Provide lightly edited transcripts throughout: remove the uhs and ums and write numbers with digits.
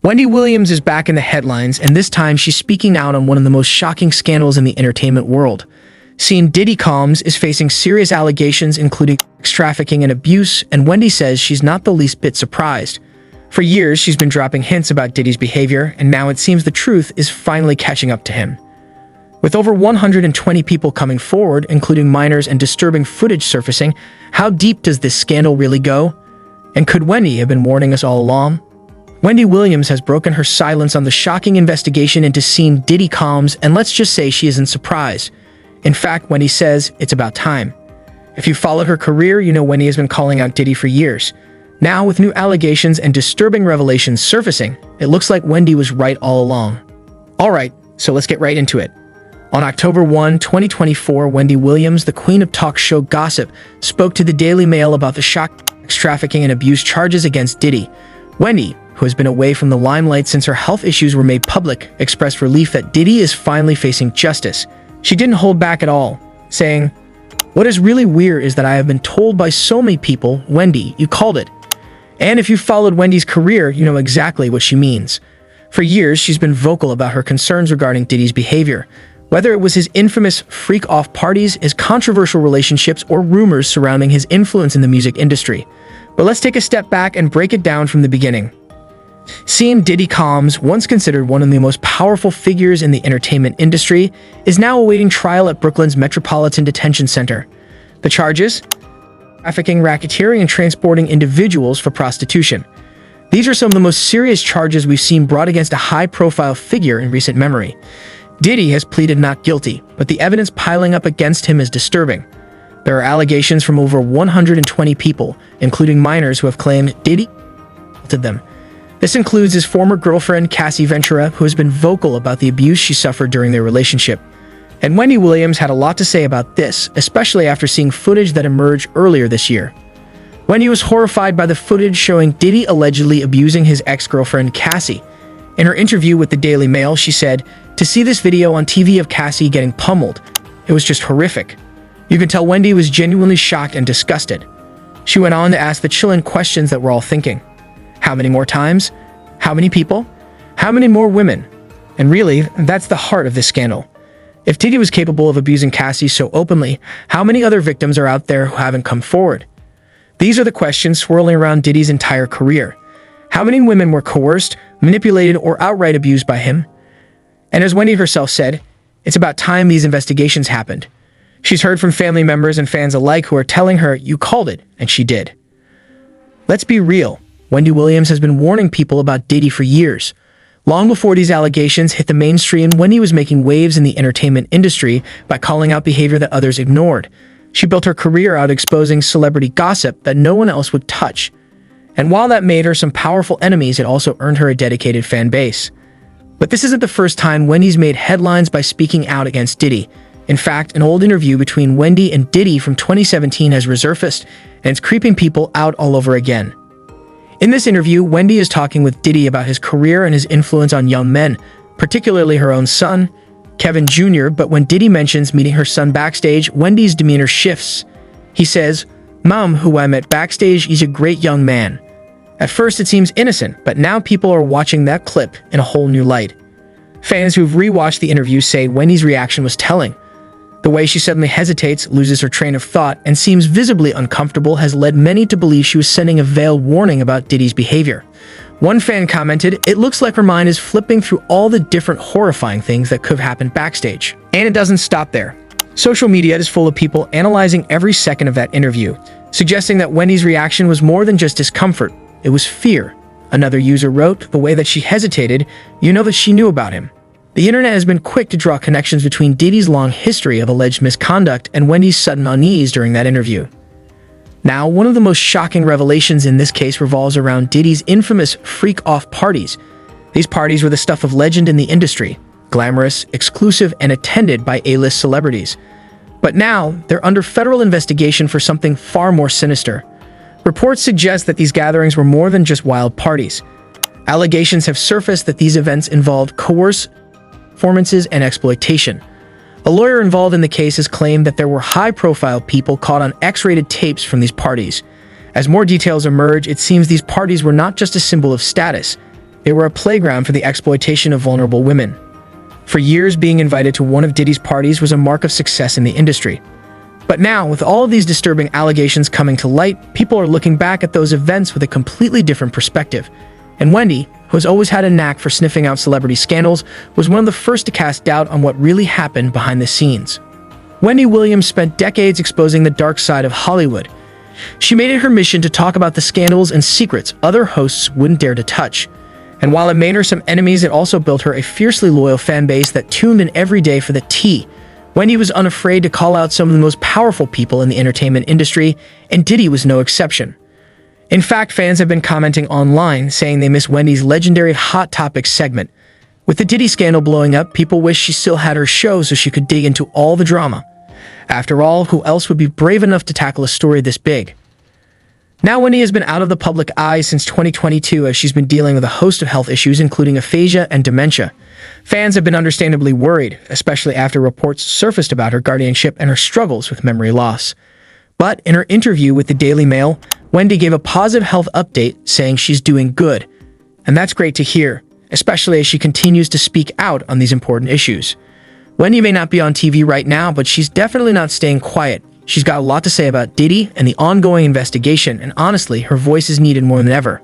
Wendy Williams is back in the headlines, and this time she's speaking out on one of the most shocking scandals in the entertainment world. Diddy Combs is facing serious allegations including sex trafficking and abuse, and Wendy says she's not the least bit surprised. For years, she's been dropping hints about Diddy's behavior, and now it seems the truth is finally catching up to him. With over 120 people coming forward, including minors and disturbing footage surfacing, how deep does this scandal really go? And could Wendy have been warning us all along? Wendy Williams has broken her silence on the shocking investigation into Diddy Combs, and let's just say she isn't surprised. In fact, Wendy says it's about time. If you followed her career, you know Wendy has been calling out Diddy for years. Now, with new allegations and disturbing revelations surfacing, it looks like Wendy was right all along. Alright, so let's get right into it. On October 1, 2024, Wendy Williams, the queen of talk show gossip, spoke to the Daily Mail about the shocking sex trafficking and abuse charges against Diddy. Wendy, who has been away from the limelight since her health issues were made public, expressed relief that Diddy is finally facing justice. She didn't hold back at all, saying, "What is really weird is that I have been told by so many people, Wendy, you called it." And if you followed Wendy's career, you know exactly what she means. For years, she's been vocal about her concerns regarding Diddy's behavior, whether it was his infamous freak-off parties, his controversial relationships, or rumors surrounding his influence in the music industry. But let's take a step back and break it down from the beginning. Diddy Combs, once considered one of the most powerful figures in the entertainment industry, is now awaiting trial at Brooklyn's Metropolitan Detention Center. The charges? Trafficking, racketeering, and transporting individuals for prostitution. These are some of the most serious charges we've seen brought against a high-profile figure in recent memory. Diddy has pleaded not guilty, but the evidence piling up against him is disturbing. There are allegations from over 120 people, including minors, who have claimed Diddy assaulted them. This includes his former girlfriend, Cassie, who has been vocal about the abuse she suffered during their relationship. And Wendy Williams had a lot to say about this, especially after seeing footage that emerged earlier this year. Wendy was horrified by the footage showing Diddy allegedly abusing his ex-girlfriend, Cassie. In her interview with the Daily Mail, she said, "To see this video on TV of Cassie getting pummeled, it was just horrific." You can tell Wendy was genuinely shocked and disgusted. She went on to ask the chilling questions that we're all thinking. How many more times? How many people? How many more women? And really, that's the heart of this scandal. If Diddy was capable of abusing Cassie so openly, how many other victims are out there who haven't come forward? These are the questions swirling around Diddy's entire career. How many women were coerced, manipulated, or outright abused by him? And as Wendy herself said, it's about time these investigations happened. She's heard from family members and fans alike who are telling her, "You called it," and she did. Let's be real. Wendy Williams has been warning people about Diddy for years. Long before these allegations hit the mainstream, Wendy was making waves in the entertainment industry by calling out behavior that others ignored. She built her career out exposing celebrity gossip that no one else would touch. And while that made her some powerful enemies, it also earned her a dedicated fan base. But this isn't the first time Wendy's made headlines by speaking out against Diddy. In fact, an old interview between Wendy and Diddy from 2017 has resurfaced, and it's creeping people out all over again. In this interview, Wendy is talking with Diddy about his career and his influence on young men, particularly her own son, Kevin Jr., but when Diddy mentions meeting her son backstage, Wendy's demeanor shifts. He says, "Mom, who I met backstage, he's a great young man." At first it seems innocent, but now people are watching that clip in a whole new light. Fans who've rewatched the interview say Wendy's reaction was telling. The way she suddenly hesitates, loses her train of thought, and seems visibly uncomfortable has led many to believe she was sending a veiled warning about Diddy's behavior. One fan commented, "It looks like her mind is flipping through all the different horrifying things that could have happened backstage." And it doesn't stop there. Social media is full of people analyzing every second of that interview, suggesting that Wendy's reaction was more than just discomfort, it was fear. Another user wrote, "The way that she hesitated, you know that she knew about him." The internet has been quick to draw connections between Diddy's long history of alleged misconduct and Wendy's sudden unease during that interview. Now, one of the most shocking revelations in this case revolves around Diddy's infamous freak-off parties. These parties were the stuff of legend in the industry, glamorous, exclusive, and attended by A-list celebrities. But now, they're under federal investigation for something far more sinister. Reports suggest that these gatherings were more than just wild parties. Allegations have surfaced that these events involved coerced performances and exploitation. A lawyer involved in the case has claimed that there were high-profile people caught on X-rated tapes from these parties. As more details emerge, it seems these parties were not just a symbol of status. They were a playground for the exploitation of vulnerable women. For years, being invited to one of Diddy's parties was a mark of success in the industry. But now, with all of these disturbing allegations coming to light, people are looking back at those events with a completely different perspective. And Wendy, who has always had a knack for sniffing out celebrity scandals, was one of the first to cast doubt on what really happened behind the scenes. Wendy Williams spent decades exposing the dark side of Hollywood. She made it her mission to talk about the scandals and secrets other hosts wouldn't dare to touch. And while it made her some enemies, it also built her a fiercely loyal fan base that tuned in every day for the tea. Wendy was unafraid to call out some of the most powerful people in the entertainment industry, and Diddy was no exception. In fact, fans have been commenting online, saying they miss Wendy's legendary Hot Topics segment. With the Diddy scandal blowing up, people wish she still had her show so she could dig into all the drama. After all, who else would be brave enough to tackle a story this big? Now, Wendy has been out of the public eye since 2022 as she's been dealing with a host of health issues, including aphasia and dementia. Fans have been understandably worried, especially after reports surfaced about her guardianship and her struggles with memory loss. But in her interview with the Daily Mail, Wendy gave a positive health update, saying she's doing good. And that's great to hear, especially as she continues to speak out on these important issues. Wendy may not be on TV right now, but she's definitely not staying quiet. She's got a lot to say about Diddy and the ongoing investigation, and honestly, her voice is needed more than ever.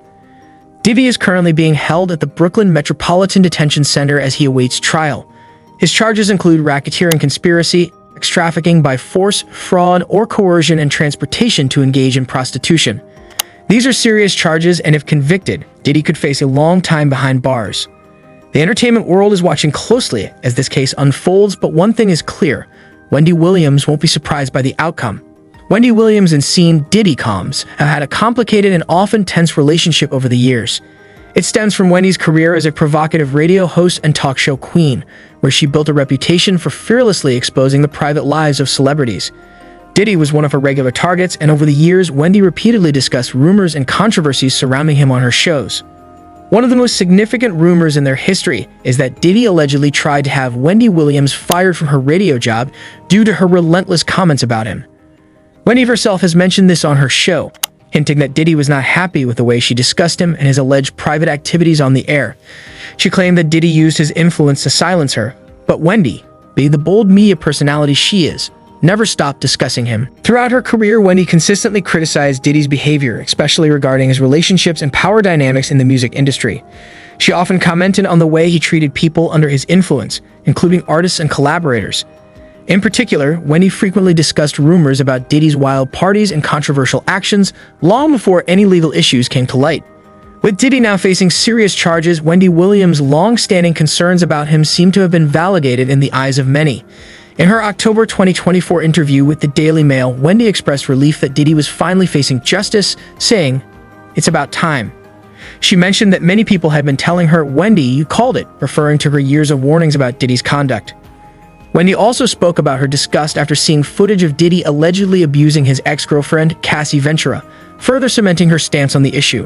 Diddy is currently being held at the Brooklyn Metropolitan Detention Center as he awaits trial. His charges include racketeering conspiracy, sex trafficking by force, fraud, or coercion, and transportation to engage in prostitution. These are serious charges, and if convicted, Diddy could face a long time behind bars. The entertainment world is watching closely as this case unfolds, but one thing is clear: Wendy Williams won't be surprised by the outcome. Wendy Williams and scene Diddy Combs have had a complicated and often tense relationship over the years. It stems from Wendy's career as a provocative radio host and talk show queen, where she built a reputation for fearlessly exposing the private lives of celebrities. Diddy was one of her regular targets, and over the years, Wendy repeatedly discussed rumors and controversies surrounding him on her shows. One of the most significant rumors in their history is that Diddy allegedly tried to have Wendy Williams fired from her radio job due to her relentless comments about him. Wendy herself has mentioned this on her show, hinting that Diddy was not happy with the way she discussed him and his alleged private activities on the air. She claimed that Diddy used his influence to silence her, but Wendy, being the bold media personality she is, never stopped discussing him. Throughout her career, Wendy consistently criticized Diddy's behavior, especially regarding his relationships and power dynamics in the music industry. She often commented on the way he treated people under his influence, including artists and collaborators. In particular, Wendy frequently discussed rumors about Diddy's wild parties and controversial actions long before any legal issues came to light. With Diddy now facing serious charges, Wendy Williams' long-standing concerns about him seem to have been validated in the eyes of many. In her October 2024 interview with the Daily Mail, Wendy expressed relief that Diddy was finally facing justice, saying, "It's about time." She mentioned that many people had been telling her, "Wendy, you called it," referring to her years of warnings about Diddy's conduct. Wendy also spoke about her disgust after seeing footage of Diddy allegedly abusing his ex-girlfriend, Cassie, further cementing her stance on the issue.